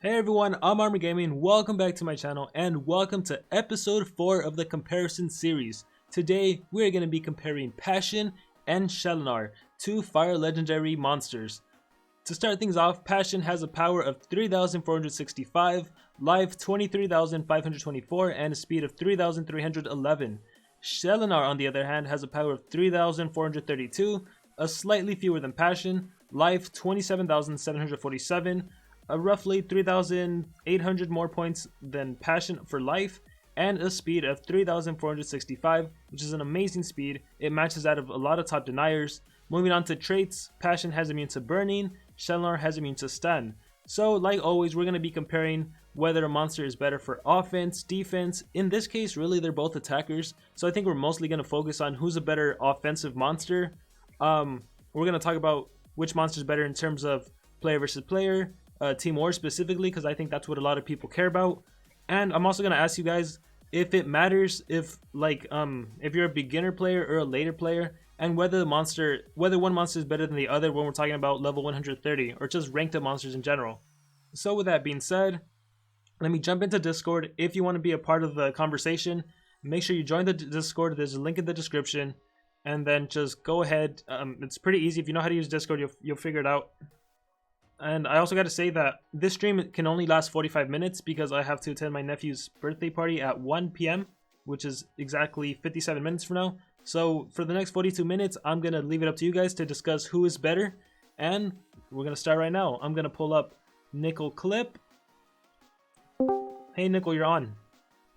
Hey everyone, I'm Armor Gaming. Welcome back to my channel and welcome to episode 4 of the comparison series. Today we're going to be comparing Passion and Shallinar, two fire legendary monsters. To start things off, Passion has a power of 3,465, life 23,524, and a speed of 3,311. Shallinar, on the other hand, has a power of 3,432, a slightly fewer than Passion, life 27,747, roughly 3,800 more points than Passion for life, and a speed of 3,465, which is an amazing speed. It matches that of a lot of top deniers. Moving on to traits, Passion has immune to burning, Shallinar has immune to stun. So like always, we're going to be comparing whether a monster is better for offense, defense. In this case, really they're both attackers, so I think we're mostly going to focus on who's a better offensive monster. We're going to talk about which monster is better in terms of player versus player, team war specifically, because I think that's what a lot of people care about. And I'm also going to ask you guys if it matters if you're a beginner player or a later player, and whether one monster is better than the other when we're talking about level 130 or just ranked up monsters in general. So with that being said, let me jump into Discord. If you want to be a part of the conversation, make sure you join the Discord. There's a link in the description, and then just go ahead. It's pretty easy. If you know how to use Discord, you'll figure it out. And I also got to say that this stream can only last 45 minutes because I have to attend my nephew's birthday party at 1 p.m., which is exactly 57 minutes from now. So for the next 42 minutes, I'm going to leave it up to you guys to discuss who is better. And we're going to start right now. I'm going to pull up Nickel Clip. Hey, Nickel, you're on.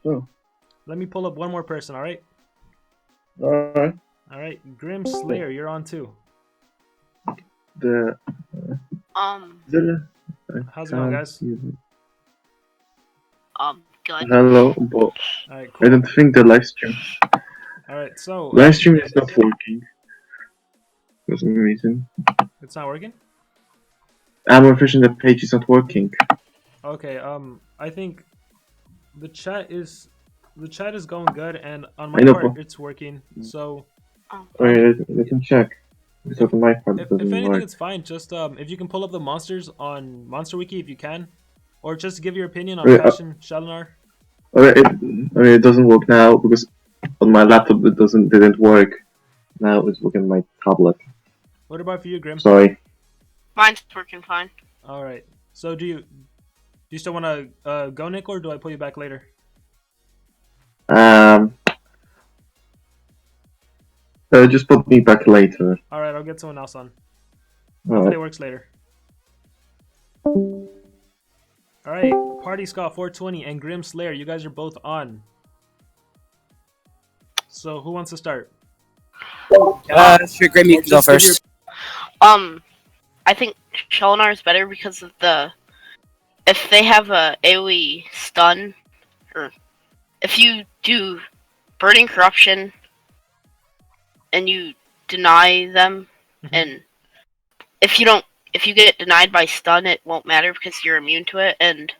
Oh. Let me pull up one more person, alright? Alright. Alright, Grim Slayer, you're on too. How's it going, guys? Good. Hello, but Alright, I cool. don't think the live stream. Alright, so Live stream is not working for some reason. it's not working? I'm refreshing the page, it's not working. Okay, I think the chat is going good, and on my I know, part but it's working. So wait, let me check. Because on my part it if doesn't anything, work. it's fine. Just if you can pull up the monsters on Monster Wiki if you can, or just give your opinion on Wait, Passion, Shallinar. It doesn't work now because on my laptop it didn't work. Now it's working on my tablet. What about for you, Grim? Sorry. Mine's working fine. All right. So do you still want to go, Nick, or do I pull you back later? Just put me back later. All right, I'll get someone else on. Alright. Hopefully it works later. All right, Party Scott 420 and Grim Slayer, you guys are both on. So who wants to start? Sure, Grim, you can go first. I think Shallinar is better because of if they have a AoE stun, or if you do Burning Corruption and you deny them, and if you get denied by stun, it won't matter because you're immune to it, and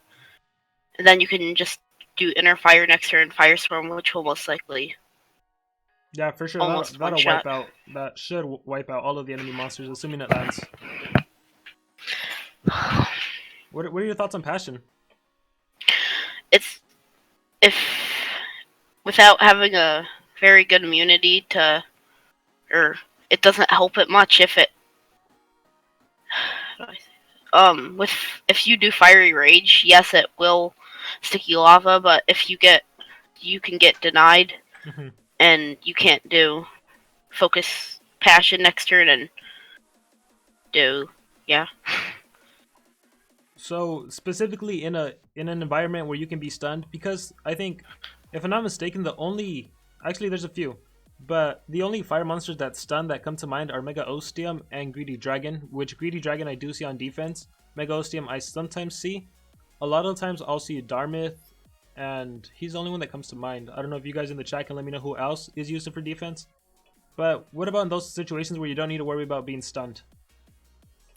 then you can just do Inner Fire next turn, Firestorm, which will most likely. Yeah, for sure. That should wipe out all of the enemy monsters, assuming it lands. What are your thoughts on Passion? It's without having a very good immunity it doesn't help it much if if you do Fiery Rage, yes, it will Sticky Lava, but if you can get denied, and you can't do Focus Passion next turn and yeah. So specifically in an environment where you can be stunned, because I think, if I'm not mistaken, there's a few, but the only fire monsters that stun that come to mind are Mega Ostium and Greedy Dragon, which Greedy Dragon I do see on defense. Mega Ostium I sometimes see. A lot of the times I'll see Darmith, and he's the only one that comes to mind. I don't know if you guys in the chat can let me know who else is used for defense. But what about in those situations where you don't need to worry about being stunned?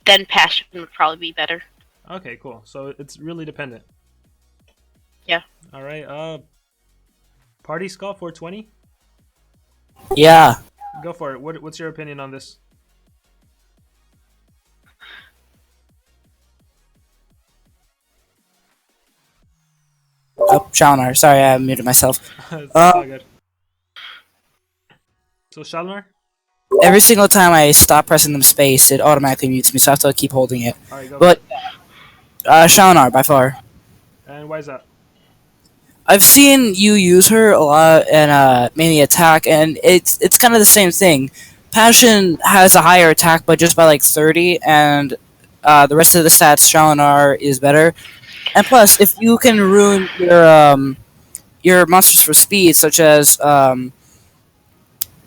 Then Passion would probably be better. Okay, cool. So it's really dependent. Yeah. All right. Party Skull 420. Yeah. Go for it. What's your opinion on this? Shallinar. Sorry, I muted myself. It's all good. So Shallinar? Every single time I stop pressing the space, it automatically mutes me, so I have to keep holding it. Alright, go. But Shallinar by far. And why is that? I've seen you use her a lot in mainly attack, and it's kind of the same thing. Passion has a higher attack, but just by like 30, and the rest of the stats Shallinar is better. And plus, if you can ruin your monsters for speed, such as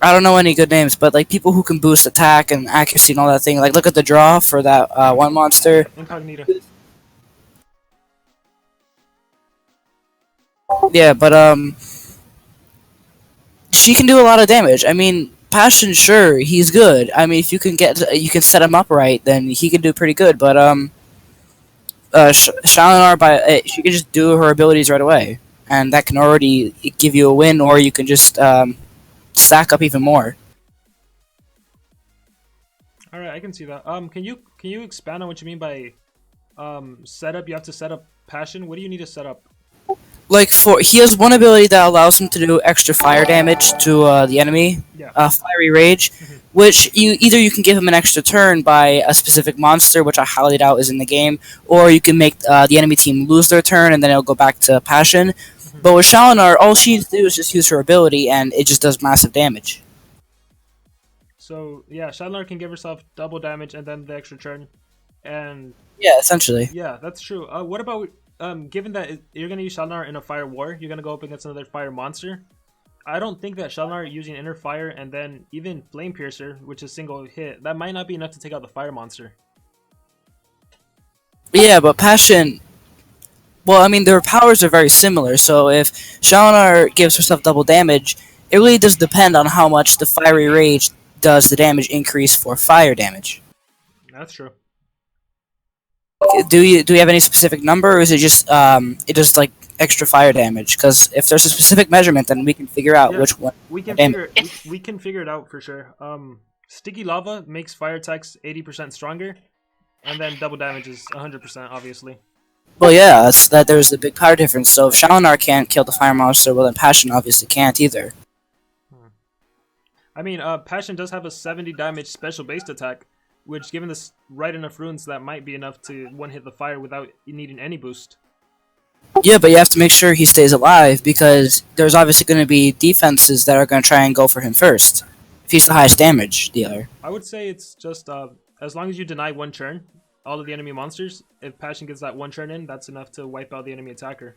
I don't know any good names, but like people who can boost attack and accuracy and all that thing. Like look at the draw for that one monster. Incognito. Yeah, but she can do a lot of damage. I mean, Passion, sure, he's good. I mean, if you can set him up right, then he can do pretty good. But Shallinar she can just do her abilities right away, and that can already give you a win, or you can just stack up even more. Alright, I can see that. Can you expand on what you mean by setup? You have to set up passion. What do you need to set up? Like he has one ability that allows him to do extra fire damage to the enemy, Yeah. Fiery Rage, which you can give him an extra turn by a specific monster, which I highly doubt is in the game, or you can make the enemy team lose their turn and then it'll go back to Passion. But with Shallinar, all she needs to do is just use her ability, and it just does massive damage. So yeah, Shallinar can give herself double damage and then the extra turn, and Yeah, essentially. yeah, that's true. What about given that you're gonna use Shallinar in a fire war, you're gonna go up against another fire monster. I don't think that Shallinar using inner fire and then even flame piercer, which is single hit, that might not be enough to take out the fire monster. Yeah, but Passion. Well, I mean, their powers are very similar, so if Shallinar gives herself double damage, it really does depend on how much the Fiery Rage does the damage increase for fire damage. That's true. Do you have any specific number, or is it just like extra fire damage? Because if there's a specific measurement, then we can figure out Yeah, which one. We can damage. we can figure it out for sure. Sticky lava makes fire attacks 80% stronger, and then double damage is 100%, obviously. Well, yeah, there's a big power difference. So if Shallinar can't kill the fire monster, well then Passion obviously can't either. I mean, Passion does have a 70 damage special based attack, which given this right enough runes, that might be enough to one-hit the fire without needing any boost. Yeah, but you have to make sure he stays alive, because there's obviously going to be defenses that are going to try and go for him first, if he's the highest damage dealer. I would say it's just, as long as you deny one turn, all of the enemy monsters, if Passion gets that one turn in, that's enough to wipe out the enemy attacker.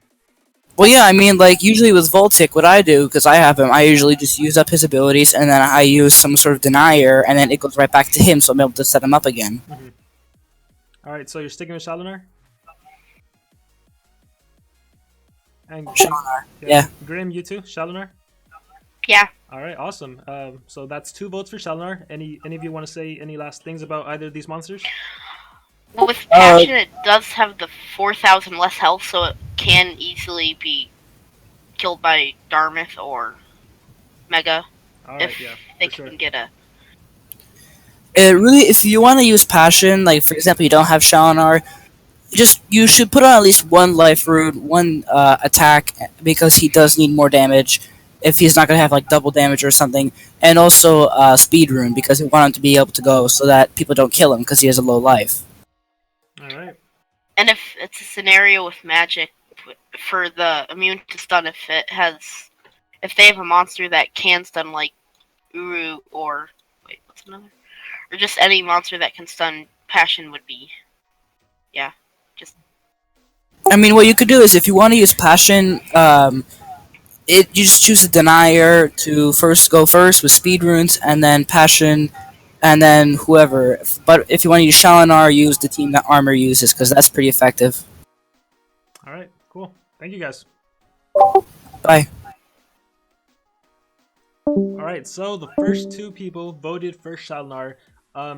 Well, yeah, I mean, like, usually with Voltic, what I do, because I have him, I usually just use up his abilities, and then I use some sort of denier, and then it goes right back to him, so I'm able to set him up again. Alright, so you're sticking with Shallinar? And Shallinar, yeah. Grim, you too? Shallinar? Yeah. Alright, awesome. So that's 2 votes for Shallinar. Any of you want to say any last things about either of these monsters? Well, with Passion, it does have the 4,000 less health, so it can easily be killed by Darmith or Mega Alright, if yeah, they for can sure. get a. It really, if you want to use Passion, like, for example, you don't have Shallinar, you should put on at least one life rune, one attack, because he does need more damage if he's not going to have like double damage or something, and also speed rune, because we want him to be able to go so that people don't kill him because he has a low life. Alright. And if it's a scenario with magic, for the immune to stun, if they have a monster that can stun, like Uru or wait, what's another? Or just any monster that can stun, Passion would be. Yeah, just. I mean, what you could do is, if you want to use Passion, you just choose a denier to go first with speed runes, and then Passion, and then whoever. But if you want to use Shallinar, use the team that Armor uses, because that's pretty effective. Alright, cool. Thank you guys. Bye. Alright, so the first 2 people voted for Shallinar.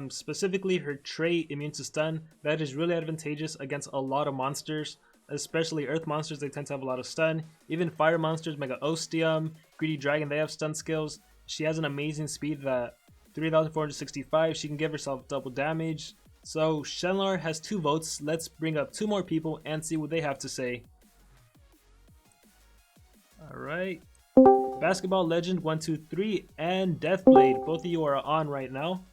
Specifically her trait, immune to stun. That is really advantageous against a lot of monsters, especially earth monsters. They tend to have a lot of stun. Even fire monsters, Mega Ostium, Greedy Dragon, they have stun skills. She has an amazing speed that 3,465. She can give herself double damage. So Shallinar has 2 votes. Let's bring up 2 more people and see what they have to say. Alright. Basketball Legend 123 and Deathblade. Both of you are on right now.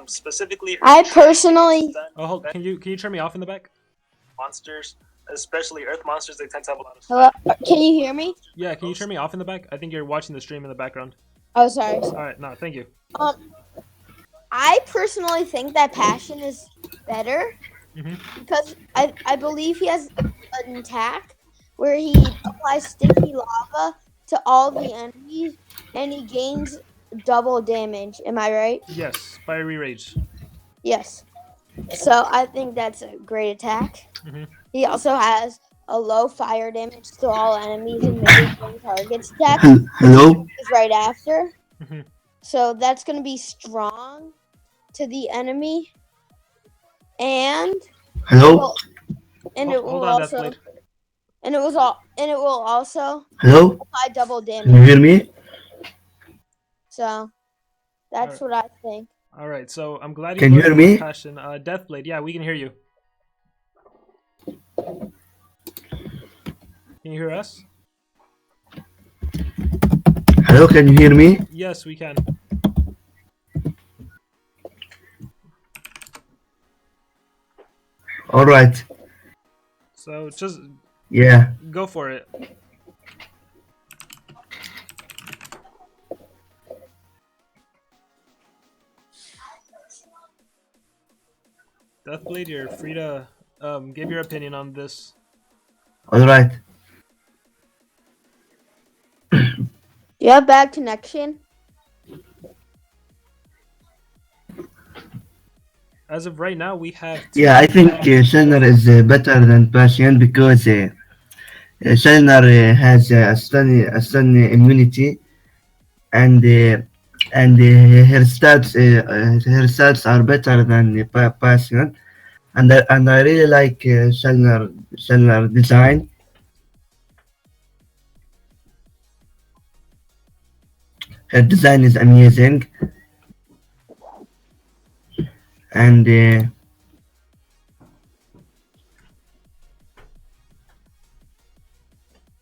Specifically, I personally, Oh, hold, can you turn me off in the back? monsters, especially Earth monsters, they tend to have a lot of hello, can you hear me? Yeah, can you turn me off in the back? I think you're watching the stream in the background. Oh, sorry. Alright, no, thank you. I personally think that Passion is better because I believe he has an attack where he applies sticky lava to all the enemies and he gains double damage. Am I right? Yes, Fiery Rage. Yes. So I think that's a great attack. He also has a low fire damage to all enemies and melee targets attack. Hello? Is right after. Mhm. So that's going to be strong to the enemy. And Hello? and Hold- it will hold on, also Deathblade. and it will also Hello? apply double Can you damage. hear me? So that's what I think. Alright, so I'm glad Can you voted hear for me? Passion. Deathblade, yeah, we can hear you. Can you hear us? Hello, can you hear me? Yes, we can. Alright. So just Yeah. go for it. Deathblade, you're free to give your opinion on this. Alright. You have bad connection? As of right now, we have two. Yeah, I think Shallinar is better than Passion because Shallinar has a stun immunity and her stats are better than Passion, and I really like Shallinar design. Her design is amazing, and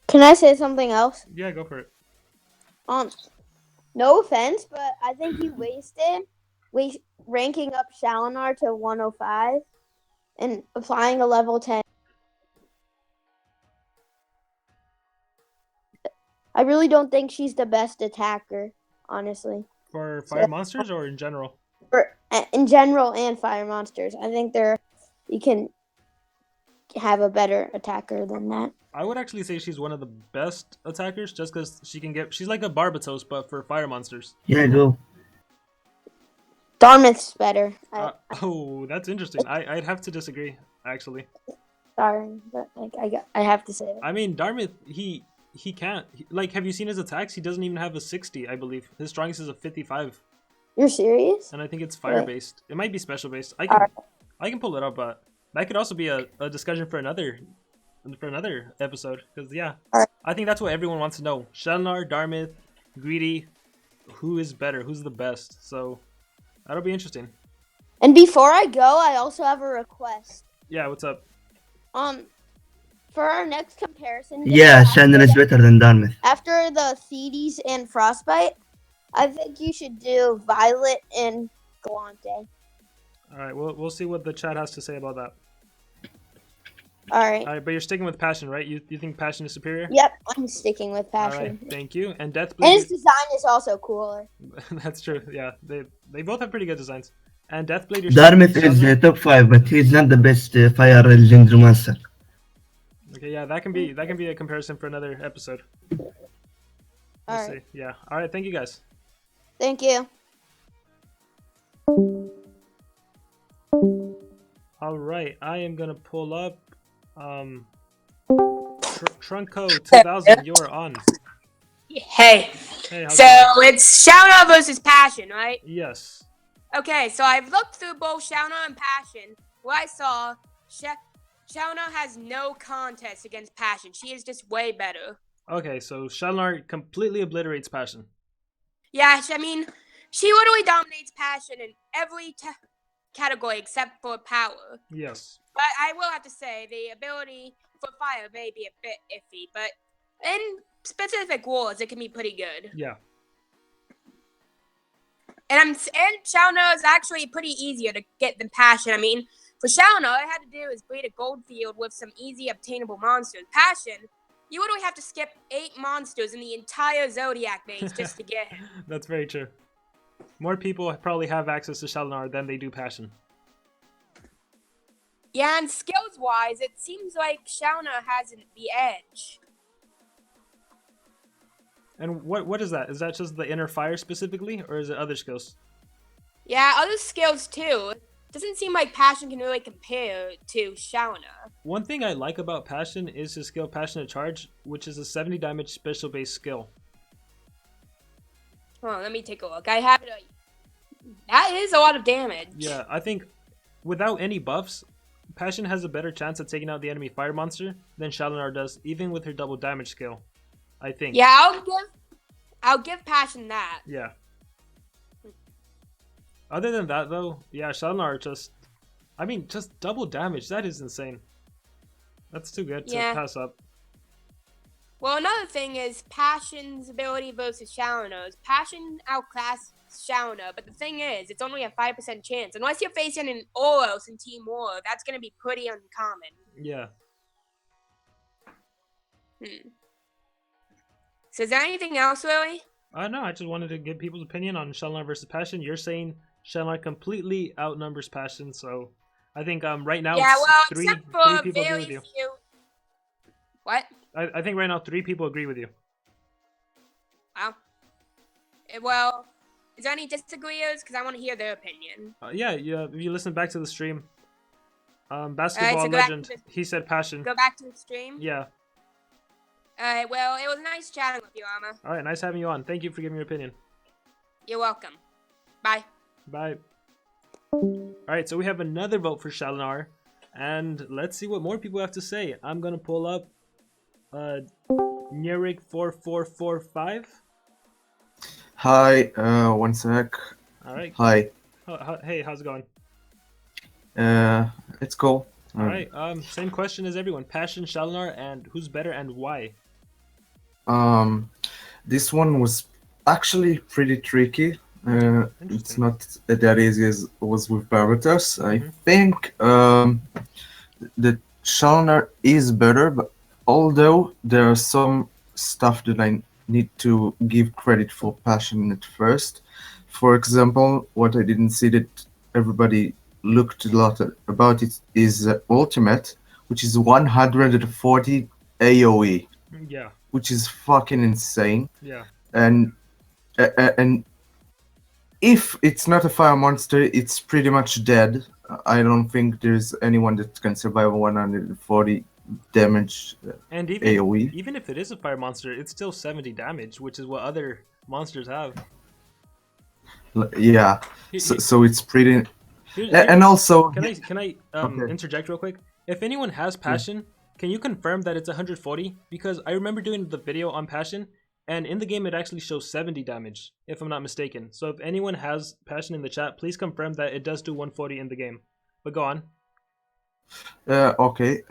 Can I say something else? Yeah, go for it. No offense, but I think you wasted ranking up Shallinar to 105 and applying a level 10. I really don't think she's the best attacker, honestly. For fire monsters or in general? In general and fire monsters. I think you can have a better attacker than that. I would actually say she's one of the best attackers just because she's like a Barbatos, but for fire monsters. yeah, go. Dartmouth's better. Oh, that's interesting. I'd have to disagree, actually. Sorry, but I have to say it. I mean, Dartmouth, he can't. Have you seen his attacks? He doesn't even have a 60, I believe. His strongest is a 55. You're serious? And I think it's fire-based. It might be special-based. I can pull it up, but that could also be a discussion for another episode. Because, yeah, I think that's what everyone wants to know. Shallinar, Dartmouth, Greedy, who is better? Who's the best? So, that'll be interesting. And before I go, I also have a request. Yeah, what's up? For our next comparison. Yeah, Shallinar is better than Dartmouth. After the Thedes and Frostbite, I think you should do Violet and Galante. Alright, we'll see what the chat has to say about that. Alright. Alright, but you're sticking with Passion, right? You think Passion is superior? Yep, I'm sticking with Passion. Alright, thank you. And Deathblade. And his design is also cooler. That's true. Yeah, they both have pretty good designs. And Deathblade, you're Dartmouth is top 5, but he's not the best fire legendary monster. Okay, yeah, that can be a comparison for another episode. We'll see. Yeah. All right. Thank you guys. Thank you. All right. I am gonna pull up Trunko 2000. You're on. Hey. Hey. So it's Shallinar versus Passion, right? Yes. Okay, so I've looked through both Shallinar and Passion. What I saw, Shallinar has no contest against Passion. She is just way better. Okay, so Shallinar completely obliterates Passion. Yeah, I mean, she literally dominates Passion in every category except for power. Yes. But I will have to say, the ability for fire may be a bit iffy. But in specific rules, it can be pretty good. Yeah. And Shallinar is actually pretty easier to get than Passion. I mean, for Shallinar, all I had to do is breed a gold field with some easy obtainable monsters. Passion, you literally have to skip 8 monsters in the entire Zodiac base just to get him. That's very true. More people probably have access to Shallinar than they do Passion. Yeah, and skills-wise, it seems like Shallinar has the edge. And what is that? Is that just the inner fire specifically, or is it other skills? Yeah, other skills too. Doesn't seem like Passion can really compare to Shallinar. One thing I like about Passion is his skill Passionate Charge, which is a 70 damage special base skill. Hold on, let me take a look. I have it. That is a lot of damage. Yeah, I think without any buffs, Passion has a better chance at taking out the enemy fire monster than Shallinar does, even with her double damage skill. I think. Yeah, I'll give Passion that. Yeah. Other than that, though, yeah, Shallinar just double damage. That is insane. That's too good to pass up. Well, another thing is Passion's ability versus Shallinar's. Passion outclassed Shallinar, but the thing is, it's only a 5% chance. Unless you're facing an Oros in Team War, that's going to be pretty uncommon. Yeah. So is there anything else, really? No, I just wanted to get people's opinion on Shallinar versus Passion. You're saying Shallinar completely outnumbers Passion, so I think right now three people agree with you. What? I think right now 3 people agree with you. Wow. Well, is there any disagreeers? Because I want to hear their opinion. Yeah. If you listen back to the stream, Basketball Legend, he said Passion. Go back to the stream? Yeah. Alright, well, it was nice chatting with you, Amma. Alright, nice having you on. Thank you for giving your opinion. You're welcome. Bye. Bye. Alright, so we have another vote for Shallinar, and let's see what more people have to say. I'm gonna pull up Nurik4445. Hi, one sec. Alright. Hi. Hey, how's it going? It's cool. Alright, same question as everyone. Passion, Shallinar, and who's better and why? This one was actually pretty tricky. It's not that easy as it was with Barbatos. I think the Shallinar is better, but although there are some stuff that I need to give credit for Passion at first. For example, what I didn't see that everybody looked a lot about it is Ultimate, which is 140 AoE. Yeah. Which is fucking insane. Yeah. And if it's not a fire monster, it's pretty much dead. I don't think there's anyone that can survive 140 damage and AoE. Even if it is a fire monster, it's still 70 damage, which is what other monsters have. Yeah. So it's pretty... And also... Can I interject real quick? If anyone has Passion, can you confirm that it's 140? Because I remember doing the video on Passion, and in the game it actually shows 70 damage, if I'm not mistaken. So if anyone has Passion in the chat, please confirm that it does do 140 in the game. But go on. Okay.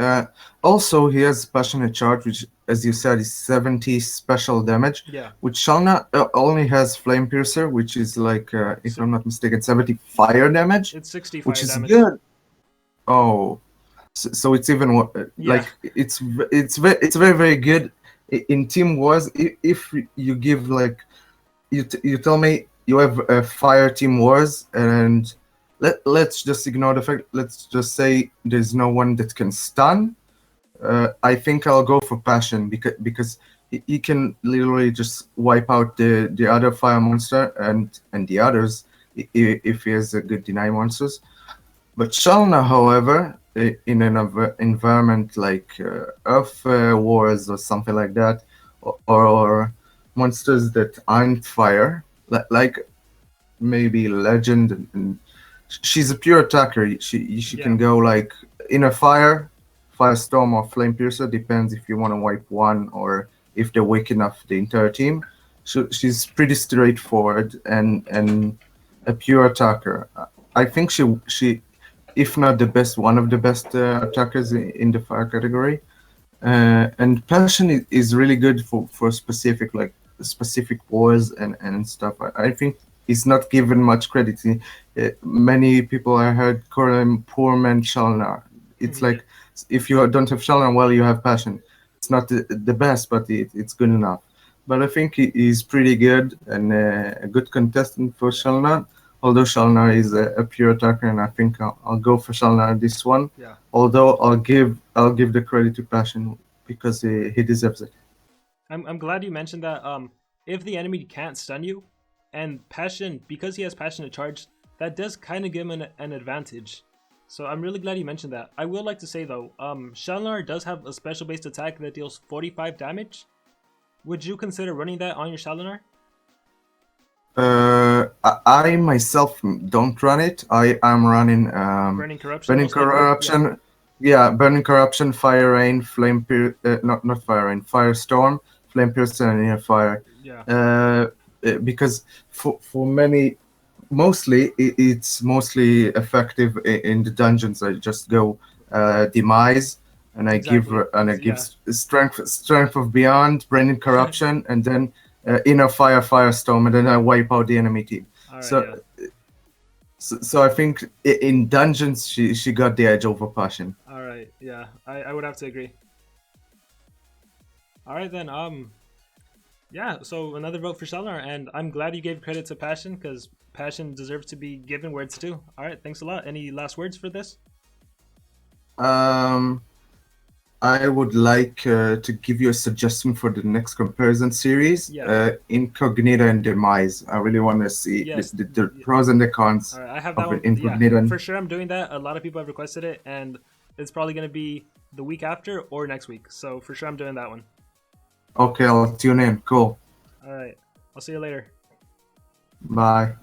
Also, he has Passionate Charge, which, as you said, is 70 special damage. Yeah. Which Shallinar only has Flame Piercer, which is like, if I'm not mistaken, 70 fire damage. It's 60 fire which is damage. good. Oh, so it's even like it's very very good in Team Wars. If you give like you tell me you have a fire Team Wars and let's just ignore the fact. Let's just say there's no one that can stun. I think I'll go for Passion because he can literally just wipe out the other fire monster and the others if he has a good deny monsters. But Shallinar, however, in an environment like Earth Wars or something like that, or monsters that aren't fire, like maybe Legend, and she's a pure attacker. She can go like in a Firestorm or Flame Piercer, depends if you want to wipe one or if they're weak enough the entire team. She's pretty straightforward and a pure attacker. I think she if not the best, one of the best attackers in the fire category. And passion is really good for specific like specific wars and stuff. I think he's not given much credit. Many people I heard call him poor man Shallinar. It's like if you don't have Shallinar, well, you have passion. It's not the best, but it's good enough. But I think he's pretty good and a good contestant for Shallinar. Although Shallinar is a pure attacker, and I think I'll go for Shallinar this one. Yeah. Although I'll give the credit to Passion because he deserves it. I'm glad you mentioned that. If the enemy can't stun you, and passion, because he has passionate charge, that does kind of give him an advantage. So I'm really glad you mentioned that. I will like to say though, Shallinar does have a special based attack that deals 45 damage. Would you consider running that on your Shallinar? I myself don't run it. I am running Burning corruption. Burning most likely? Corruption. Yeah, Burning Corruption, Fire Rain, not Fire Rain, Firestorm, Flame Piercer, and Near Fire. Yeah. Because for many, mostly it's mostly effective in the dungeons. I just go Demise, and I Exactly. give strength of Beyond, Burning Corruption, and then Inner Fire, Firestorm, and then I wipe out the enemy team. Alright, So yeah. So I think in dungeons she got the edge over passion. All right, yeah, I would have to agree. All right then, yeah. So another vote for Shallinar, and I'm glad you gave credit to Passion because Passion deserves to be given where it's due. All right, thanks a lot. Any last words for this? I would like to give you a suggestion for the next comparison series. Yeah. Incognito and Demise. I really want to see the pros and the cons. All right, I have that of one. Incognito. Yeah, for sure, I'm doing that. A lot of people have requested it, and it's probably going to be the week after or next week. So for sure, I'm doing that one. Okay, I'll tune in. Cool. All right, I'll see you later. Bye.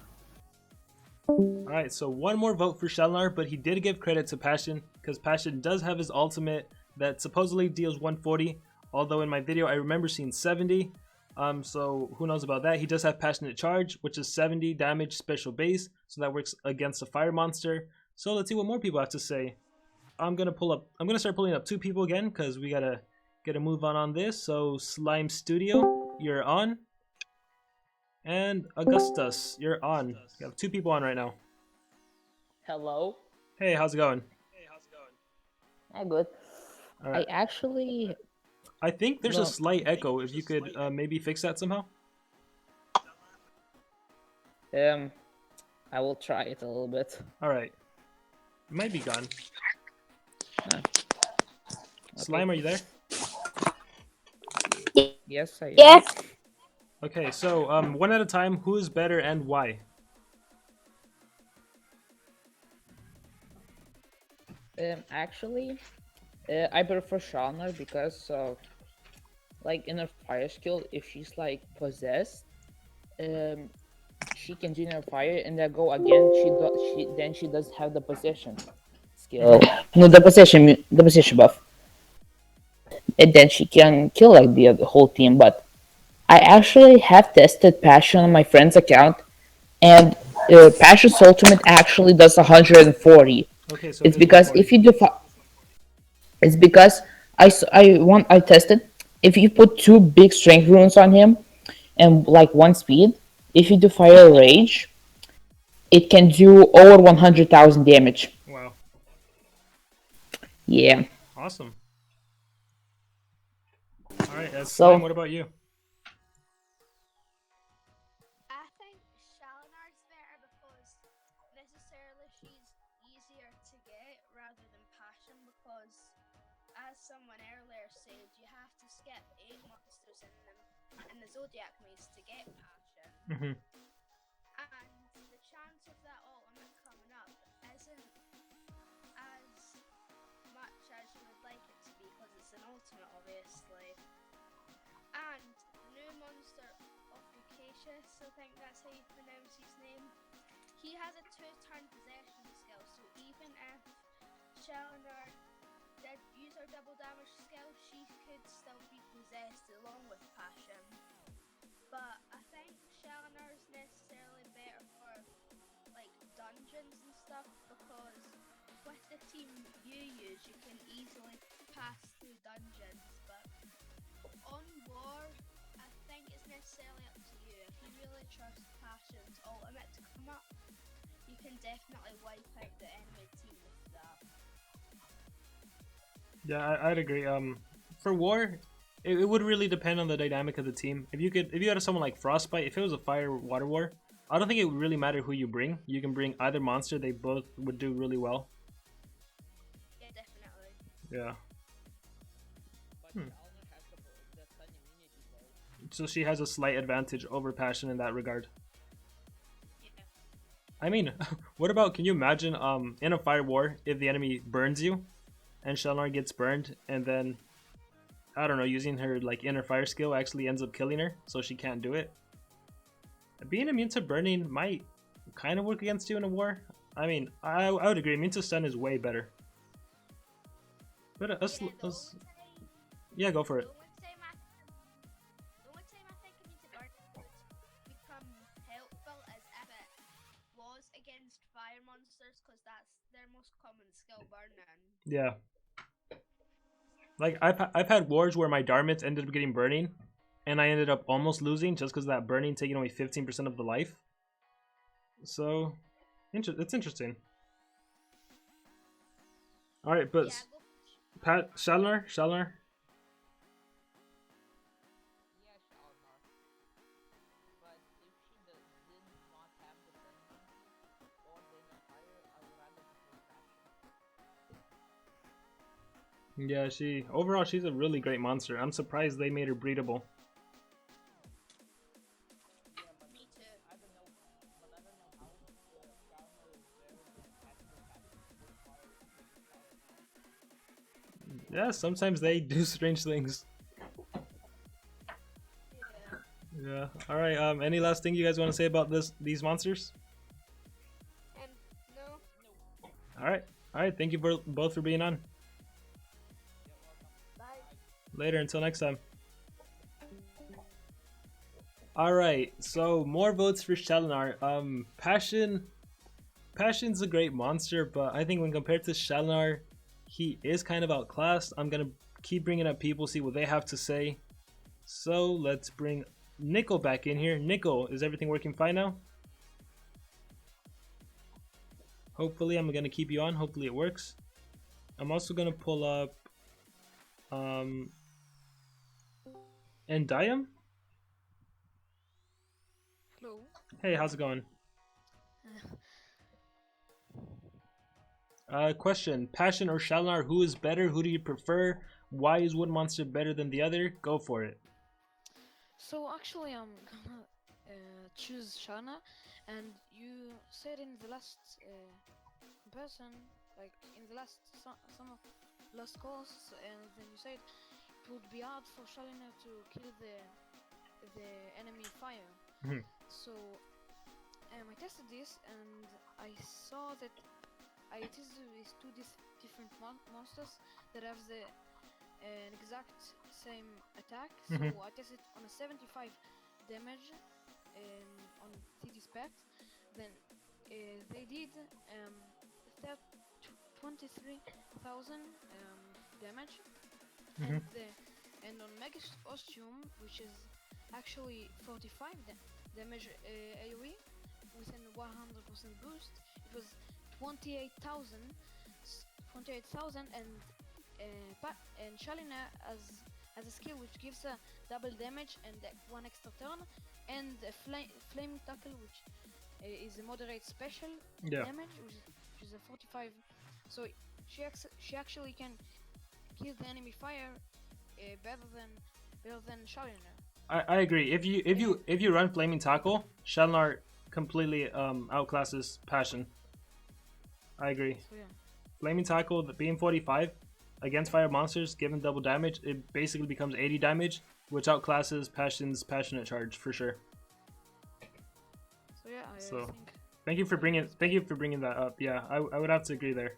All right, so one more vote for Shallinar, but he did give credit to Passion because Passion does have his ultimate that supposedly deals 140, although in my video I remember seeing 70. So who knows about that? He does have Passionate Charge, which is 70 damage special base, so that works against a fire monster. So let's see what more people have to say. I'm gonna start pulling up 2 people again because we gotta get a move on this. So Slime Studio, you're on, and Augustus, you're on. We have 2 people on right now. Hello. Hey, how's it going? I'm good. All right. I think there's a slight echo. If you could maybe fix that somehow. I will try it a little bit. All right. It might be gone. Okay. Slime, are you there? Yes, I am. Yes. Okay, so one at a time. Who is better and why? Actually, I prefer Shallinar because like in her fire skill, if she's like possessed, she can generate fire and then go again. She does have the possession skill. No, the possession buff, and then she can kill like the whole team. But I actually have tested Passion on my friend's account, and Passion's ultimate actually does 140. Okay, so It's because if you do, it's because I tested. If you put 2 big strength runes on him, and like 1 speed, if you do fire rage, it can do over 100,000 damage. Wow. Yeah. Awesome. All right, Slime, what about you? I think Shallinar's better because necessarily she's easier to get rather than Passion because, as someone earlier said, you have to skip 8 monsters in the Zodiac maze to get Passion. Mm-hmm. And the chance of that ultimate coming up isn't as much as you would like it to be because it's an ultimate, obviously. And the new monster of Lucasius, I think that's how you pronounce his name, he has a 2-turn possession skill, so even if Shallinar did use her double damage skill, she could still be possessed along with Passion. But I think Shallinar is necessarily better for like dungeons and stuff because with the team you use, you can easily pass through dungeons necessarily up to you. If you really trust Passion's ultimate to come up, you can definitely wipe out the enemy team with that. Yeah, I'd agree. For war, it would really depend on the dynamic of the team. If you had someone like Frostbite, if it was a fire water war, I don't think it would really matter who you bring. You can bring either monster; they both would do really well. Yeah, definitely. Yeah. But Hmm. Shallinar has the stun immunity though. So she has a slight advantage over Passion in that regard. Yeah. I mean, what about? Can you imagine in a fire war if the enemy burns you, and Shallinar gets burned, and then I don't know, using her like inner fire skill actually ends up killing her, so she can't do it. Being immune to burning might kind of work against you in a war. I mean, I would agree. Immune to stun is way better. But yeah, go for it. The only time I think immune to burn would become helpful is if it was against fire monsters, because that's their most common skill, burning. Yeah. Like I've had wars where my Darmits ended up getting burning, and I ended up almost losing just because that burning taking away 15% of the life. So, it's interesting. All right, but Yeah, Shallinar. Yeah, Shallinar. But if she did not have the sentence or the inner fire, I would rather prefer Passion. Yeah, overall she's a really great monster. I'm surprised they made her breedable. Yeah, but me too. I don't know. But I don't know how Shallinar is better than Passion so far. Yeah, sometimes they do strange things. Yeah. All right. Any last thing you guys want to say about these monsters? No. All right. All right. Thank you both for being on. Bye. Later. Until next time. All right. So more votes for Shallinar. Passion's a great monster, but I think when compared to Shallinar, he is kind of outclassed. I'm gonna keep bringing up people, see what they have to say. So let's bring Nickel back in here. Nickel, is everything working fine now? Hopefully, I'm gonna keep you on. Hopefully it works. I'm also gonna pull up Endium. Hello. Hey, how's it going? Question: Passion or Shallinar? Who is better? Who do you prefer? Why is one monster better than the other? Go for it. So actually, I'm gonna choose Shana, and you said in the last comparison, like in the last some of last calls, and then you said it would be hard for Shalina to kill the enemy fire. Mhm. So I tested this, and I saw that I tested with two different monsters that have an exact same attack. So I tested on a 75 damage on TD specs. Then they did 23,000 damage, and on Mega Ostium, which is actually 45 damage AoE with a 100% boost, it was 28,000, and Shalina has a skill which gives a double damage and one extra turn, and a flame tackle, which is a moderate special damage, which is a 45. So she actually can kill the enemy fire better than Shalina. I agree. If you run Flaming Tackle, Shallinar completely outclasses Passion. I agree. So, yeah. Flaming Tackle, being 45 against fire monsters, given double damage, it basically becomes 80 damage, which outclasses Passion's Passionate Charge for sure. So yeah, I So, think. thank you for bringing that up. Yeah, I would have to agree there.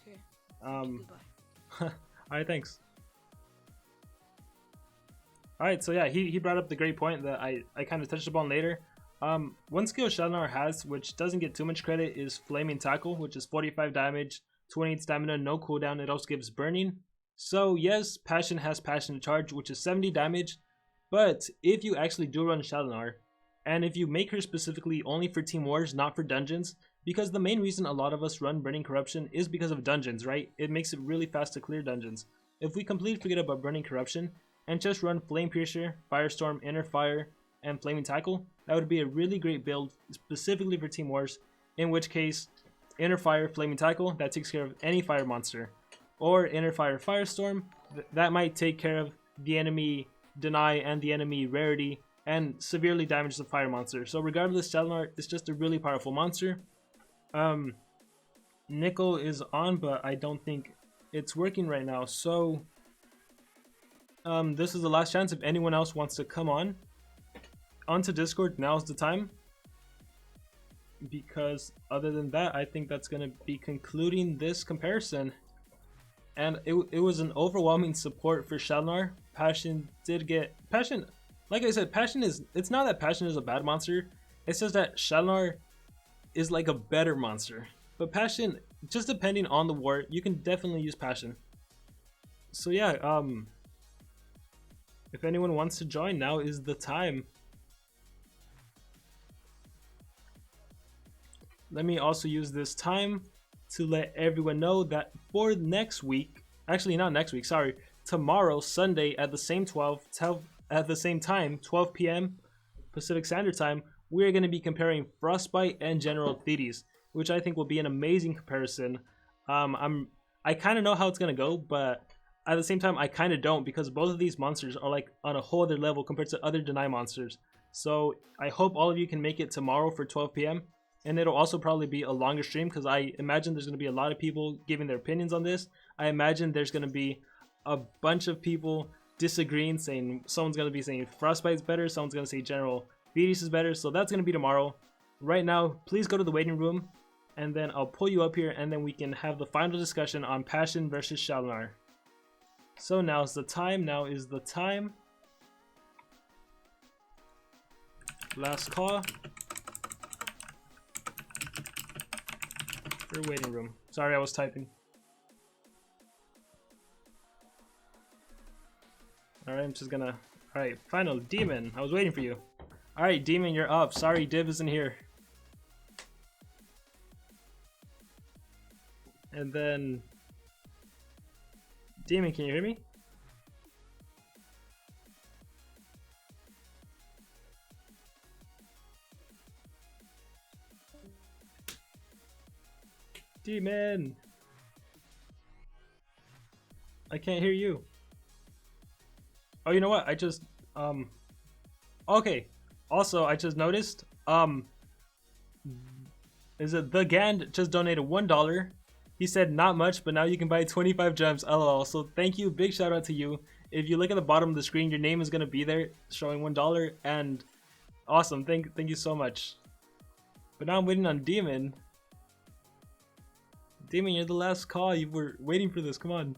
Okay. Goodbye. Alright, thanks. Alright, so yeah, he brought up the great point that I kind of touched upon later. One skill Shallinar has, which doesn't get too much credit, is Flaming Tackle, which is 45 damage, 28 stamina, no cooldown. It also gives burning. So yes, Passion has Passionate Charge, which is 70 damage, But if you actually do run Shallinar, and if you make her specifically only for Team Wars, not for dungeons, because the main reason a lot of us run Burning Corruption is because of dungeons, right? It makes it really fast to clear dungeons. If we completely forget about Burning Corruption and just run Flame Piercer, Firestorm, Inner Fire, and Flaming Tackle, that would be a really great build specifically for Team Wars, in which case Inner Fire, Flaming Tackle, that takes care of any fire monster. Or Inner Fire, Firestorm, that might take care of the enemy deny and the enemy rarity and severely damage the fire monster. So regardless, Shallinar is just a really powerful monster. Nickel is on, but I don't think it's working right now. So this is the last chance. If anyone else wants to come onto Discord, now's the time. Because other than that, I think that's going to be concluding this comparison. And it was an overwhelming support for Shallinar. Passion did get... Passion, like I said, Passion is... It's not that Passion is a bad monster. It's just that Shallinar is like a better monster. But Passion, just depending on the war, you can definitely use Passion. So yeah, if anyone wants to join, now is the time. Let me also use this time to let everyone know that for next week, actually not next week, sorry, tomorrow, Sunday at the same at the same time, 12 p.m. Pacific Standard Time, we're going to be comparing Frostbite and General Thetis, which I think will be an amazing comparison. I kind of know how it's going to go, but at the same time, I kind of don't, because both of these monsters are like on a whole other level compared to other Deny monsters. So I hope all of you can make it tomorrow for 12 p.m. And it'll also probably be a longer stream, because I imagine there's going to be a lot of people giving their opinions on this. I imagine there's going to be a bunch of people disagreeing, saying someone's going to be saying Frostbite's better, someone's going to say General Thetis is better. So that's going to be tomorrow. Right now, please go to the waiting room, and then I'll pull you up here, and then we can have the final discussion on Passion versus Shallinar. So now's the time. Now is the time. Last call. For waiting room. Sorry, I was typing. Alright, I'm just gonna... Alright, final. Demon, I was waiting for you. Alright, Demon, you're up. Sorry, Div isn't here. And then... Demon, can you hear me? Demon! I can't hear you. Oh, you know what? I just, okay. Also, I just noticed, is it The Gand just donated $1. He said not much, but now you can buy 25 gems, lol. So thank you, big shout out to you. If you look at the bottom of the screen, your name is going to be there showing $1, and awesome, thank you so much. But now I'm waiting on Demon. Demon, you're the last call. You were waiting for this. Come on.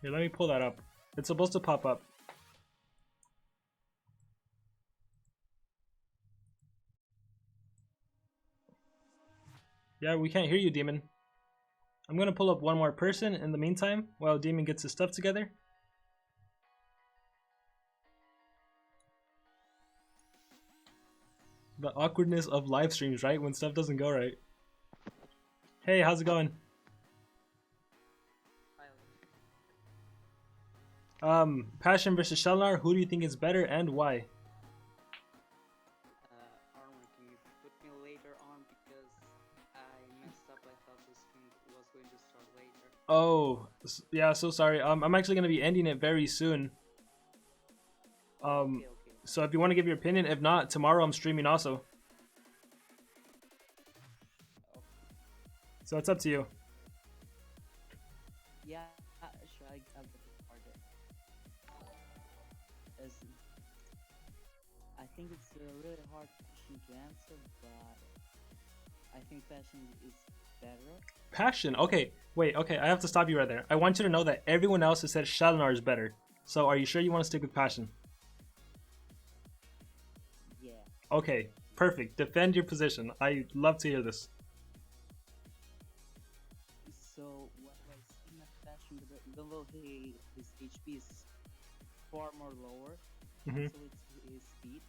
Here, let me pull that up. It's supposed to pop up. Yeah, we can't hear you, Demon. I'm gonna pull up one more person in the meantime while Demon gets his stuff together. The awkwardness of live streams, right? When stuff doesn't go right. Hey, how's it going? Passion versus Shallinar, who do you think is better and why? Armor, can you put me later on because I messed up. I thought this thing was going to start later. Oh, yeah, so sorry. I'm actually going to be ending it very soon. Okay. So if you want to give your opinion, if not, tomorrow I'm streaming also. Okay. So it's up to you. Yeah, sure, I'll get it started. I think it's a really hard question to answer, but I think Passion is better. Passion? Okay, wait, okay, I have to stop you right there. I want you to know that everyone else has said Shallinar is better. So are you sure you want to stick with Passion? Yeah. Okay, Perfect. Defend your position. I love to hear this. So what I see in Passion, even though his HP is far more lower, Mhm. so it's his speed.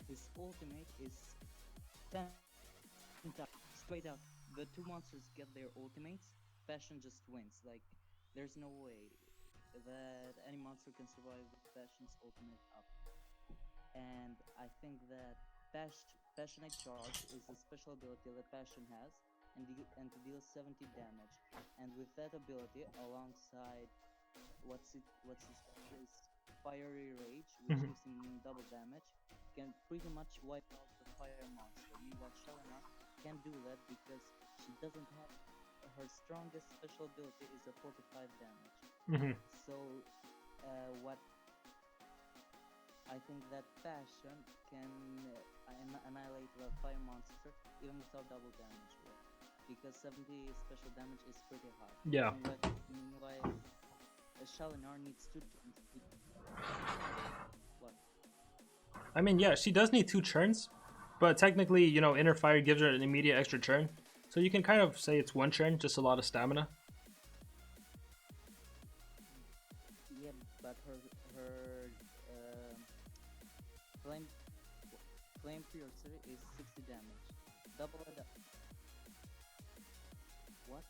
His ultimate is 10 times straight out. The two monsters get their ultimates. Passion just wins. Like there's no way that any monster can survive with Passion's ultimate up. And I think that Passionate Charge is a special ability that Passion has, and to deal 70 damage. And with that ability, alongside what's his special is Fiery Rage, which Mhm. gives him double damage, can pretty much wipe out the fire monster. Meanwhile, Shallinar can't do that because she doesn't have her strongest special ability is a 45 damage. Mhm. So, what I think that Passion can annihilate the fire monster even without double damage, because 70 special damage is pretty high. Yeah. Meanwhile, Shallinar needs 2 turns to. What? I mean, yeah, she does need 2 turns, but technically, you know, Inner Fire gives her an immediate extra turn. So you can kind of say it's 1 turn, just a lot of stamina. Yeah, but her flame flame piercer is 60 damage. Double it up. What?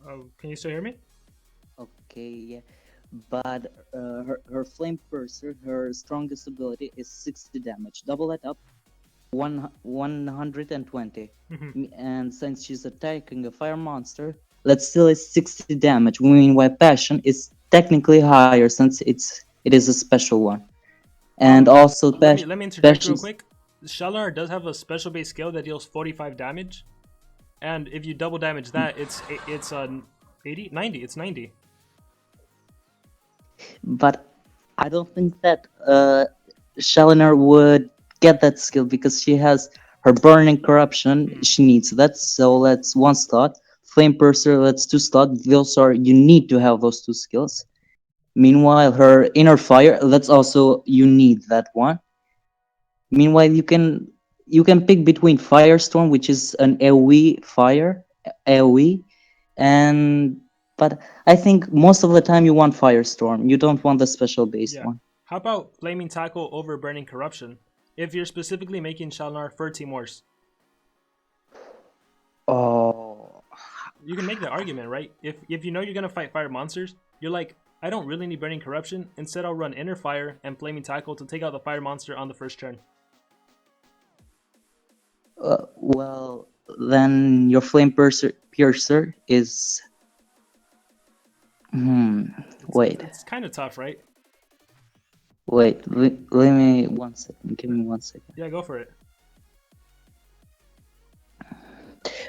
Oh, can you still hear me? Okay, yeah. But her flame piercer, her strongest ability is 60 damage. Double that up, 120. Mhm. And since she's attacking a fire monster, that still is 60 damage. Meanwhile, passion is technically higher since it is a special one. And also, Let me interject real passion's quick. Shallinar does have a special base skill that deals 45 damage, and if you double damage that, it's 80, 90. It's 90. But I don't think that Shallinar would get that skill because she has her burning corruption. She needs that, so that's 1 slot. Flame Purser, that's 2 slot. Those are you need to have those 2 skills. Meanwhile, her inner fire, that's also you need that one. Meanwhile, you can pick between Firestorm, which is an AoE fire, AoE, and but I think most of the time you want Firestorm. You don't want the special based Yeah. one. How about Flaming Tackle over Burning Corruption? If you're specifically making Shallinar for Team Wars. Oh, You can make the argument, right? If you know you're gonna fight fire monsters, you're like, I don't really need Burning Corruption. Instead, I'll run Inner Fire and Flaming Tackle to take out the fire monster on the first turn. well, then your Flame Piercer is. Wait, It's kind of tough, right? wait. Let me 1 second. Give me 1 second. Yeah, go for it.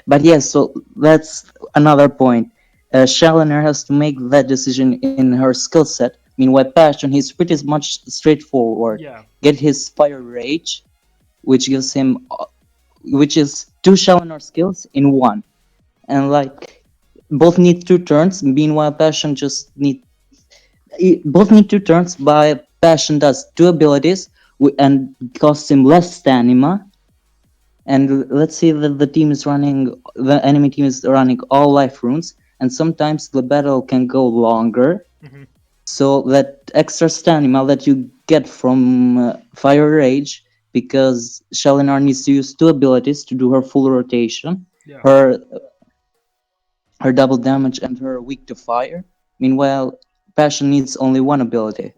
But yes, so that's another point. Shallinar has to make that decision in her skill set. Meanwhile, Passion, he's pretty much straightforward. Yeah. Get his Fire Rage, which gives him, which is 2 Shallinar skills in 1. And like, both need 2 turns. Meanwhile, Passion both need 2 turns. By Passion does 2 abilities and costs him less stamina. And let's say that the enemy team is running all life runes, and sometimes the battle can go longer. Mm-hmm. So that extra stamina that you get from Fire Rage, because Shallinar needs to use 2 abilities to do her full rotation, Yeah. her double damage and her weak to fire. Meanwhile, Passion needs only 1 ability.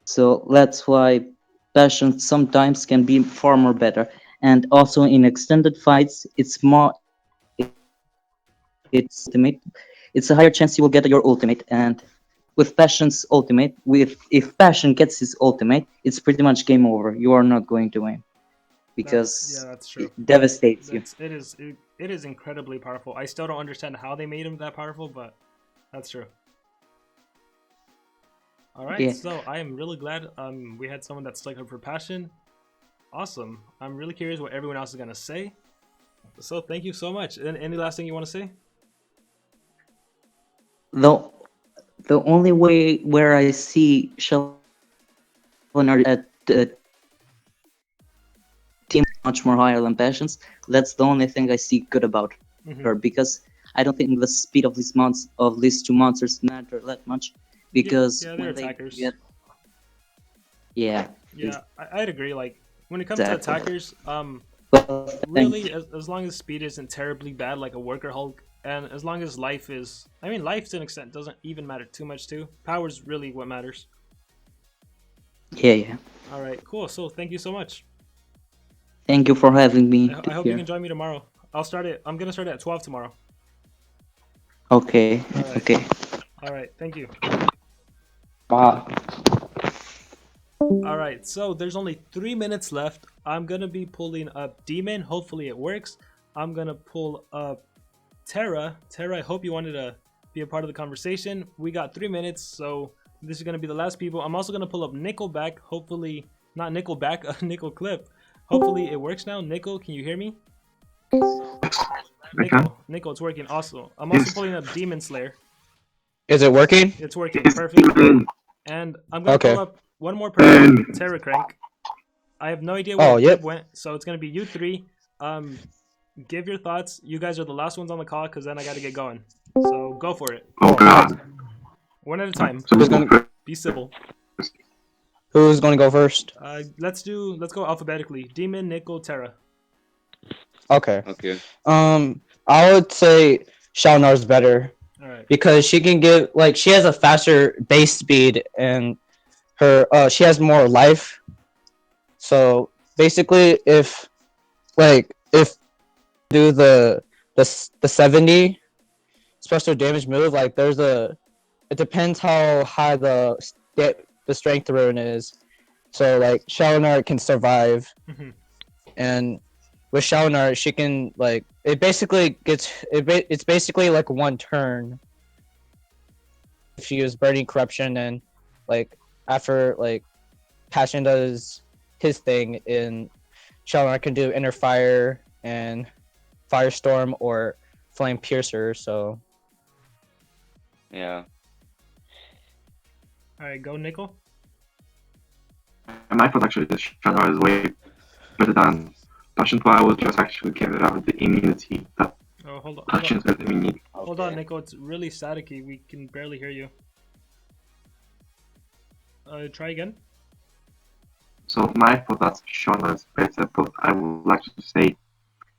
So that's why Passion sometimes can be far more better. And also in extended fights, it's ultimate. It's a higher chance you will get your ultimate. And with Passion's ultimate, if Passion gets his ultimate, it's pretty much game over. You are not going to win because That's true. it devastates you. It is incredibly powerful. I still don't understand how they made him that powerful, but that's true. All right, Yeah. so I am really glad we had someone that stuck up for Passion. Awesome. I'm really curious what everyone else is gonna say. So thank you so much. And any last thing you want to say? the the only way where I see Shallinar at team much more higher than Passions, that's the only thing I see good about her, because I don't think the speed of these two monsters matter that much, because Yeah, they're when they attackers. get yeah Yeah, I'd agree. Like when it comes to exactly. attackers, Well, really, as long as speed isn't terribly bad, like a worker Hulk, and as long as life is, I mean, life to an extent doesn't even matter too much too. Power's really what matters. yeah. All right, cool. So thank you so much. Thank you for having me I hope you here. can join me tomorrow. I'm gonna start at 12 tomorrow. Okay, All right. okay. All right. Thank you. Bye. All right. So there's only 3 minutes left. I'm gonna be pulling up Demon. Hopefully it works. I'm gonna pull up Terra. Terra, I hope you wanted to be a part of the conversation. We got 3 minutes, so this is gonna be the last people. I'm also gonna pull up Nickelback. Hopefully, not Nickelback, Nickel Clip. Hopefully it works now. Nickel, can you hear me? Nickel, it's working. Also, I'm also pulling up Demon Slayer. Is it working? It's working. Perfect. And I'm gonna pull Okay. up one more person, Terra Crank. I have no idea where Oh, Clip yep. went, so it's gonna be you three. Give your thoughts. You guys are the last ones on the call, because then I gotta get going. So go for it. One at a time. Who's gonna Be civil. Who's gonna go first? Let's go alphabetically. Demon, Nickel, Terra. Okay. Okay. I would say Shallinar's better. All right. Because she can give she has a faster base speed and she has more life. So basically, if do the 70 special damage move, it depends how high the strength rune is. So Shallinar can survive, and with Shallinar she can it's basically like one turn. If she uses burning corruption and after Passion does his thing, in Shallinar can do inner fire and firestorm or flame piercer. So yeah. All right, go Nickel. My thought actually is Shallinar is way better than Passion, but I was just actually giving out the immunity that Passion is we need. Hold on, Nickel. It's really staticky. We can barely hear you. Try again. So my thought that Shallinar is better, but I would like to say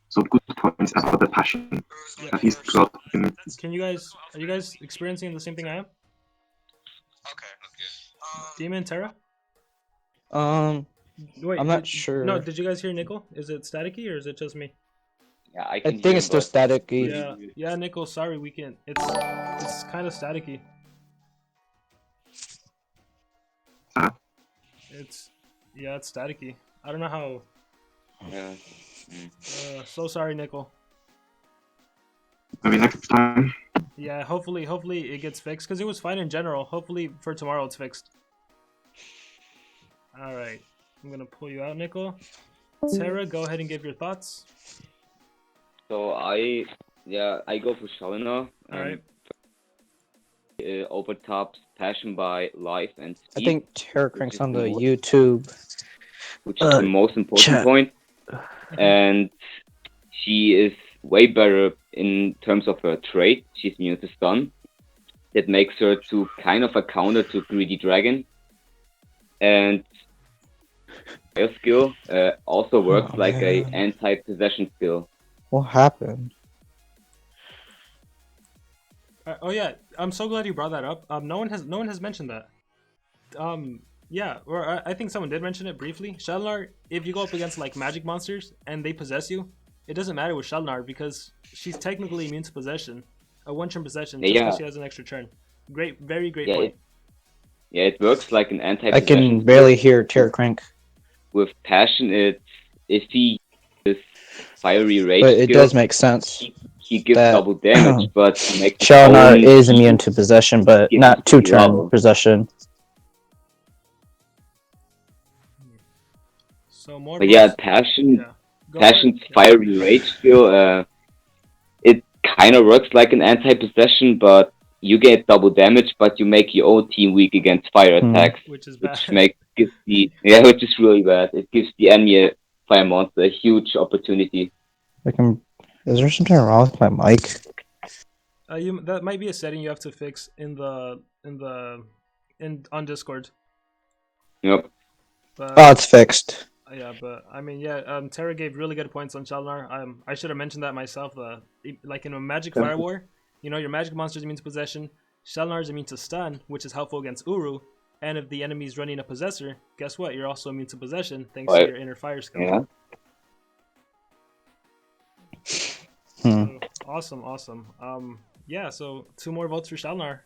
some good points about the Passion that he's got. Are you guys experiencing the same thing I am? Okay. Demon, Terra? Wait, I'm not sure. No, did you guys hear Nickel? Is it staticky or is it just me? Yeah, I think it's still staticky. Yeah, Nickel. Sorry, we can't. It's kind of staticky. It's staticky. I don't know how. Yeah. So sorry, Nickel. Maybe next time. Yeah, hopefully it gets fixed, because it was fine in general. Hopefully for tomorrow it's fixed. All right, I'm gonna pull you out, Nickel. Terra, go ahead and give your thoughts. So I go for Shallinar. All right. Overtops Passion by life and speed. I think Terra Crank's on the YouTube, which is the most important point. And she is way better in terms of her trait. She's immune to stun. That makes her to kind of a counter to Greedy Dragon. And her skill also works like a anti-possession skill. What happened? Oh yeah, I'm so glad you brought that up. No one has mentioned that. Yeah, or I think someone did mention it briefly. Shallinar, if you go up against magic monsters and they possess you, it doesn't matter with Shallinar because she's technically immune to possession, a one-turn possession, just because she has an extra turn. Great, very great point. It works like an anti-possession. I can barely hear Terra Crank. With Passion, if he uses fiery rage but it skill, does make sense. He gives double damage, but he makes Shallinar is immune to possession, but not two-turn possession. So more. But yeah, Passion's fiery rage skill, it kind of works like an anti-possession, but you get double damage, but you make your own team weak against fire attacks, which is bad. gives which is really bad. It gives the enemy a fire monster a huge opportunity. Is there something wrong with my mic? That might be a setting you have to fix on Discord. Yep. But, oh, it's fixed. Yeah, but I mean, yeah. Terra gave really good points on Shallinar. I should have mentioned that myself. Like in a Magic Fire War, your magic monster is immune to possession. Shallinar is immune to stun, which is helpful against Uru. And if the enemy is running a possessor, guess what? You're also immune to possession thanks to your inner fire skill. Yeah. So, awesome. Yeah. So 2 more votes for Shallinar.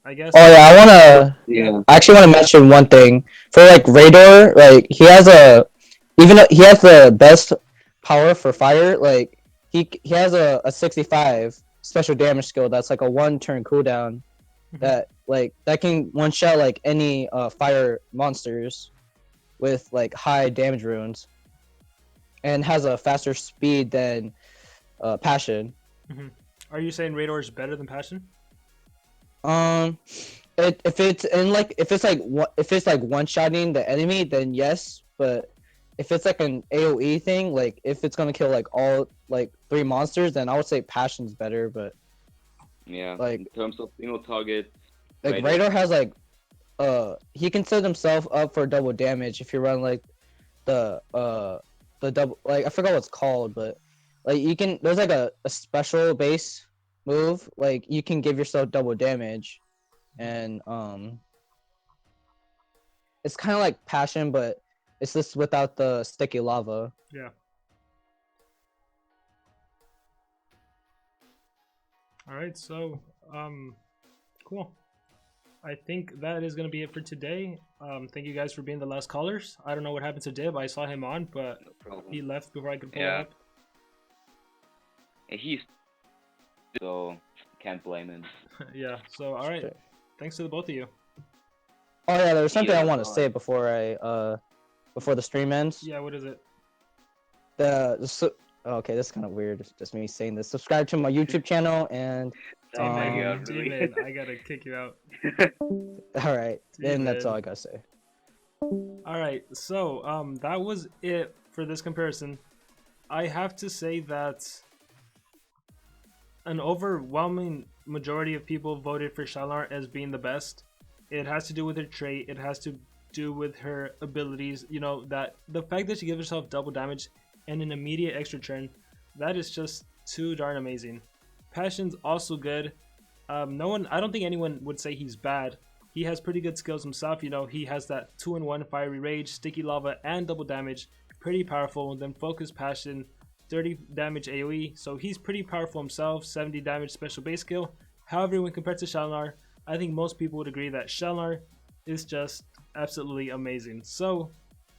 I guess. Oh yeah, I actually want to mention one thing for like Radar. Like he has even though he has the best power for fire, like he has a 65 special damage skill that's like a 1-turn cooldown that can one shot like any fire monsters with like high damage runes, and has a faster speed than Passion. Are you saying Radar is better than Passion? If it's like one-shotting the enemy, then yes. But if it's like an AOE thing, like if it's gonna kill like all like 3 monsters, then I would say Passion's better. But yeah, like in terms of single target, like Radar has like he can set himself up for double damage if you run like the double, like I forgot what it's called, but like there's like a special base move, like you can give yourself double damage, and it's kind of like Passion, but it's just without the sticky lava. Yeah. All right, so cool. I think that is going to be it for today. Thank you guys for being the last callers. I don't know what happened to Dib. I saw him on, but he left before I could pull up. He's so can't blame him. Yeah. So all right. Thanks to the both of you. Oh yeah, there's something I want to say before before the stream ends. Yeah. What is it? Okay, this is kind of weird. Just me saying this. Subscribe to my YouTube channel and. David, I gotta kick you out. All right, then that's all I gotta say. All right, so that was it for this comparison. I have to say that an overwhelming majority of people voted for Shallinar as being the best. It has to do with her trait. It has to do with her abilities. That the fact that she gives herself double damage and an immediate extra turn, that is just too darn amazing. Passion's also good. I don't think anyone would say he's bad. He has pretty good skills himself. He has that 2-in-1 fiery rage, sticky lava, and double damage. Pretty powerful. Then focus Passion, 30 damage AoE. So he's pretty powerful himself. 70 damage special base skill. However, when compared to Shallinar, I think most people would agree that Shallinar is just absolutely amazing. So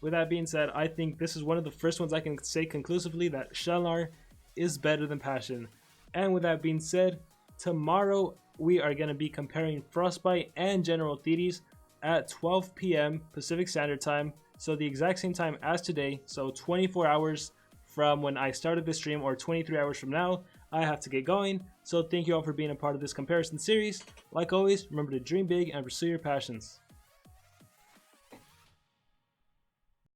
with that being said, I think this is one of the first ones I can say conclusively that Shallinar is better than Passion. And with that being said, tomorrow we are going to be comparing Frostbite and General Thetis at 12 p.m. Pacific Standard Time. So the exact same time as today. So 24 hours from when I started this stream, or 23 hours from now, I have to get going. So thank you all for being a part of this comparison series. Like always, remember to dream big and pursue your passions.